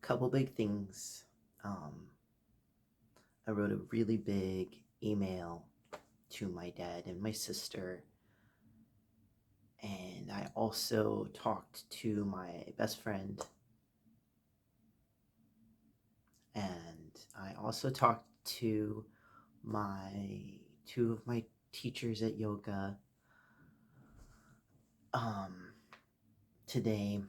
Couple big things. Um, I wrote a really big email to my dad and my sister, and I also talked to my best friend, and I also talked to my two of my teachers at yoga um, today,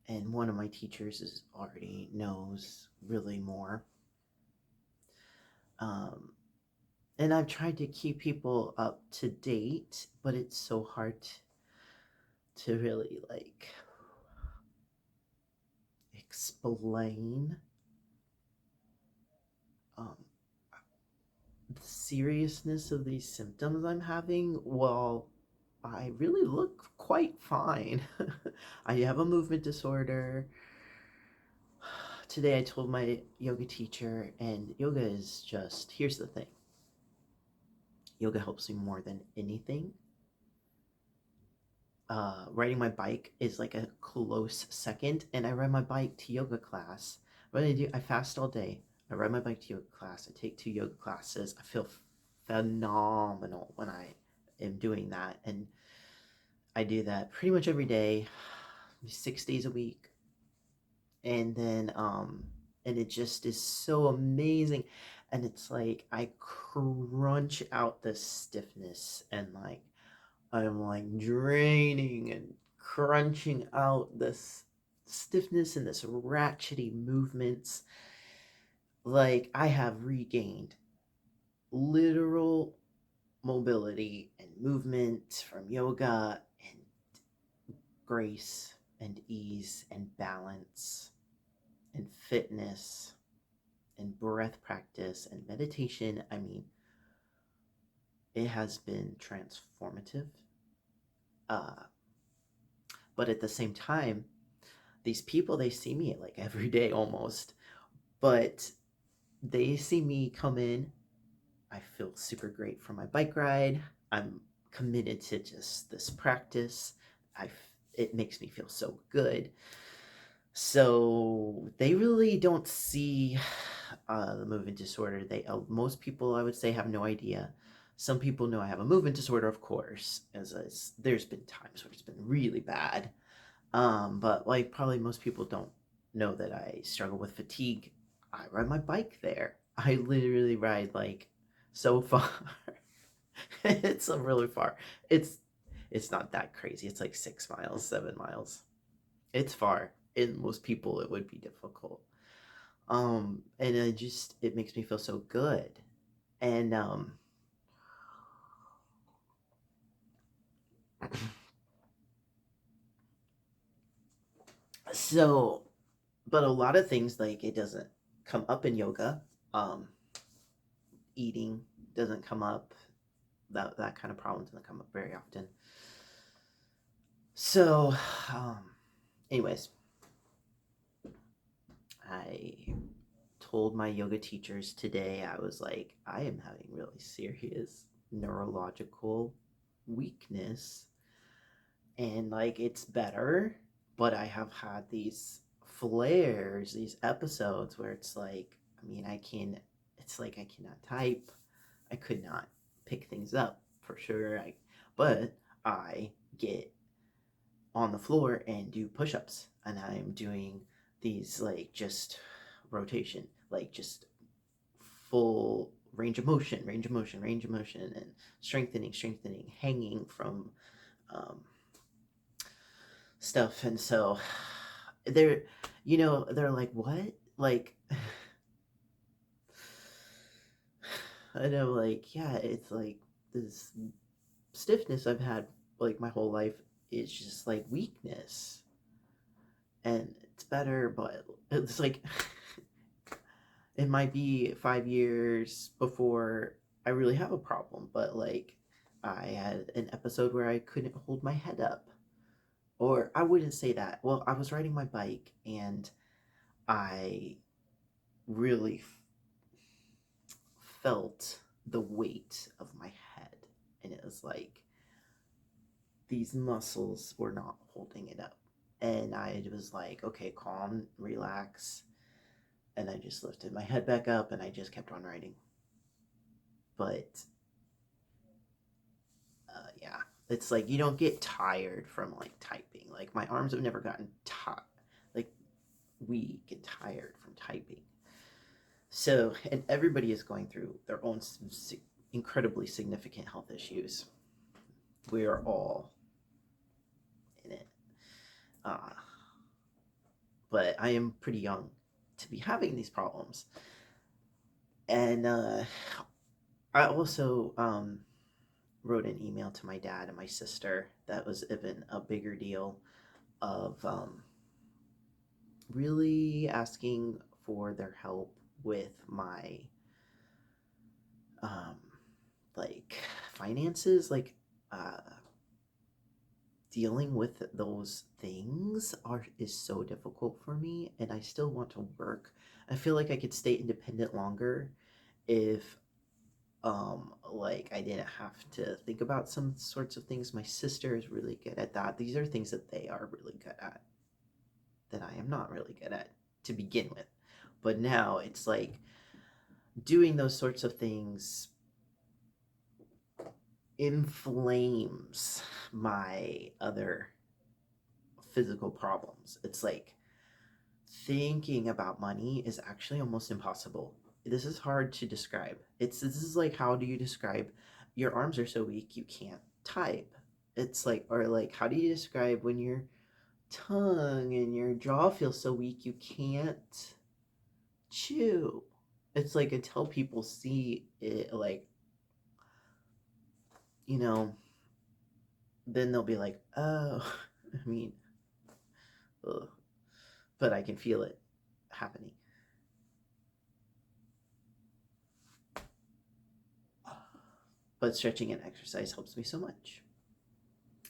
and one of my teachers is already knows really more. Um, and I've tried to keep people up to date, but it's so hard to really like explain um, the seriousness of these symptoms I'm having while I really look quite fine. I have a movement disorder. Today I told my yoga teacher, and yoga is just here's the thing, yoga helps me more than anything. Riding my bike is like a close second, and I ride my bike to yoga class. What I do, I fast all day. I ride my bike to yoga class. I take 2 yoga classes. I feel phenomenal when I am doing that, and I do that pretty much every day, 6 days a week, and then and it just is so amazing, and it's like I crunch out the stiffness and like I'm like draining and crunching out this stiffness and this ratchety movements. Like I have regained literal mobility and movement from yoga and grace and ease and balance and fitness and breath practice and meditation. I mean, it has been transformative. Uh, but at the same time, these people, they see me like every day almost, but they see me come in. I feel super great for my bike ride. I'm committed to just this practice. It makes me feel so good. So they really don't see the movement disorder. They Most people, I would say, have no idea. Some people know I have a movement disorder, of course, as there's been times where it's been really bad. But like probably most people don't know that I struggle with fatigue. I ride my bike there. I literally ride like so far. It's really far. It's it's not that crazy. It's like 6 miles, 7 miles. It's far. In most people, it would be difficult. And it makes me feel so good. And so, but a lot of things like it doesn't come up in yoga. Um, Eating doesn't come up. That kind of problem doesn't come up very often. So, um, anyways, I told my yoga teachers today, I was like, I am having really serious neurological weakness, and like it's better, but I have had these flares, these episodes where it's like, I mean, it's like I cannot type, I could not pick things up for sure. But I get on the floor and do push-ups, and I'm doing these like just rotation, like just full range of motion, range of motion, and strengthening, hanging from um, stuff. And so they're, they're like, what? Like, and I'm like, yeah, it's like this stiffness I've had like my whole life is just like weakness, and it's better, but it's like it might be 5 years before I really have a problem. But like, I had an episode where I couldn't hold my head up, or I wouldn't say that. Well, I was riding my bike and I really felt the weight of my head, and it was like these muscles were not holding it up. And I was like, okay, calm, relax. And I just lifted my head back up and I just kept on writing. But yeah, it's like you don't get tired from like typing. Like my arms have never gotten like weak and tired from typing. So, and everybody is going through their own incredibly significant health issues. We are all in it. Uh, but I am pretty young to be having these problems. And I also wrote an email to my dad and my sister that was even a bigger deal of really asking for their help with my um, like finances, like uh, dealing with those things are is so difficult for me, and I still want to work. I feel like I could stay independent longer if like I didn't have to think about some sorts of things. My sister is really good at that. These are things that they are really good at that I am not really good at to begin with. But now it's like doing those sorts of things inflames my other physical problems. It's like thinking about money is actually almost impossible. This is hard to describe. This is like, how do you describe your arms are so weak you can't type? It's like, or like, how do you describe when your tongue and your jaw feel so weak you can't chew? It's like until people see it, like, you know, then they'll be like, oh, I mean, ugh. But I can feel it happening. But stretching and exercise helps me so much.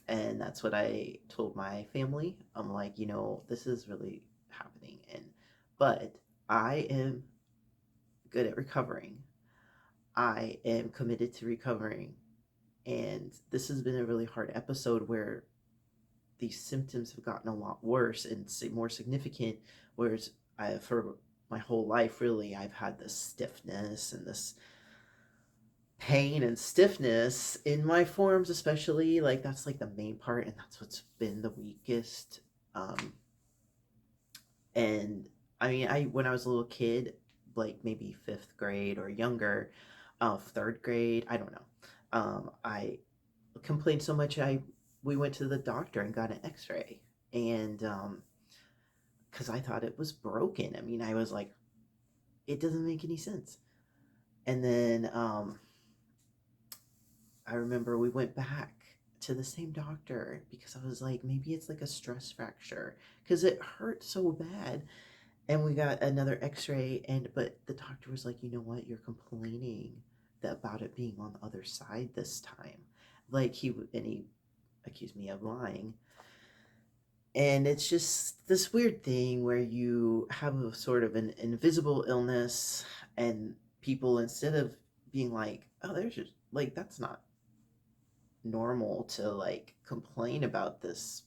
And that's what I told my family. I'm like, this is really happening. But I am good at recovering. I am committed to recovering. And this has been a really hard episode where these symptoms have gotten a lot worse and more significant. Whereas for my whole life, really, I've had this stiffness and this pain and stiffness in my forearms, especially. Like that's like the main part, and that's what's been the weakest. Um, and I mean, I when I was a little kid, like maybe fifth grade or younger, third grade, I don't know. I complained so much, I we went to the doctor and got an X-ray, and because I thought it was broken. I mean, I was like, it doesn't make any sense. And then I remember we went back to the same doctor because I was like, maybe it's like a stress fracture because it hurt so bad. And we got another X-ray, and but the doctor was like, you know what, you're complaining about it being on the other side this time. Like he accused me of lying. And it's just this weird thing where you have a sort of an invisible illness, and people, instead of being like, oh, there's just like, that's not normal to like complain about this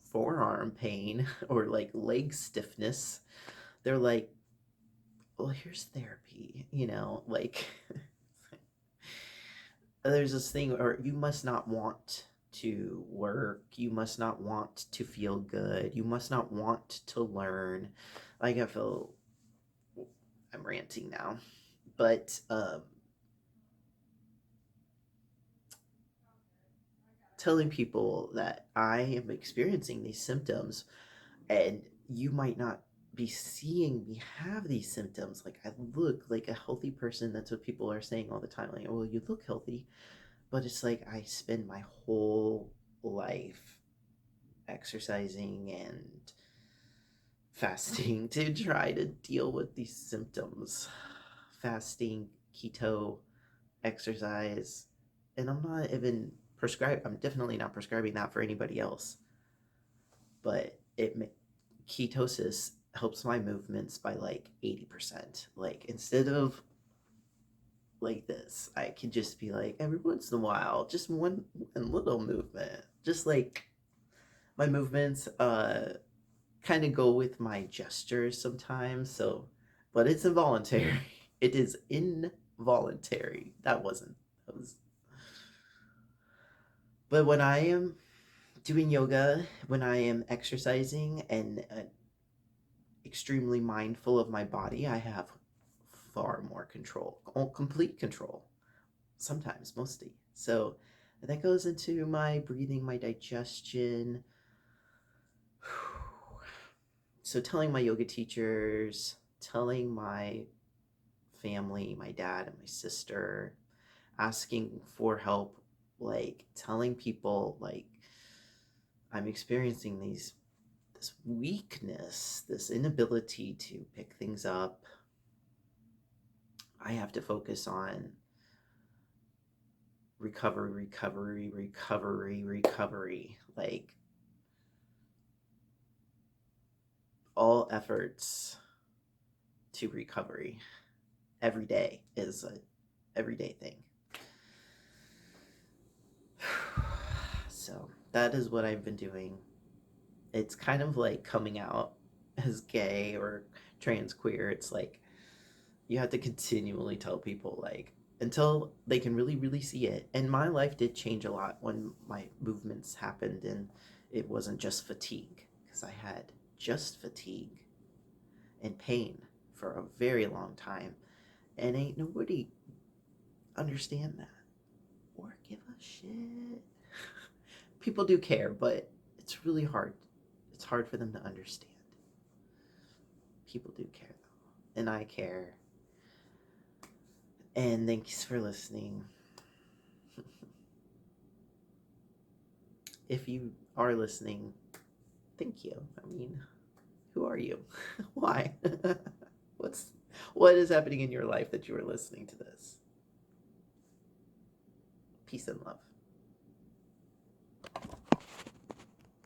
forearm pain or like leg stiffness, they're like, well, here's therapy, like there's this thing, or you must not want to work, you must not want to feel good, you must not want to learn. Like I feel I'm ranting now, but telling people that I am experiencing these symptoms, and you might not be seeing me have these symptoms. Like I look like a healthy person. That's what people are saying all the time. Like, well, you look healthy, but it's like I spend my whole life exercising and fasting to try to deal with these symptoms. Fasting, keto, exercise, and I'm definitely not prescribing that for anybody else, but ketosis helps my movements by like 80%. Like instead of like this, I can just be like every once in a while, just one little movement, just like My movements kind of go with my gestures sometimes, so but it's involuntary. It is involuntary. That was but when I am doing yoga, when I am exercising and extremely mindful of my body, I have far more control, complete control, sometimes, mostly. So that goes into my breathing, my digestion. So telling my yoga teachers, telling my family, my dad and my sister, asking for help, like telling people like I'm experiencing this weakness, this inability to pick things up. I have to focus on recovery, recovery, recovery, recovery. Like all efforts to recovery every day is a everyday thing. So that is what I've been doing. It's kind of like coming out as gay or trans queer. It's like you have to continually tell people like until they can really really see it. And my life did change a lot when my movements happened, and it wasn't just fatigue, because I had just fatigue and pain for a very long time, and ain't nobody understand that or give a shit. People do care, but it's really hard. It's hard for them to understand. People do care though, and I care. And thanks for listening. If you are listening, thank you. I mean, who are you? Why? What's what is happening in your life that you are listening to this? Peace and love.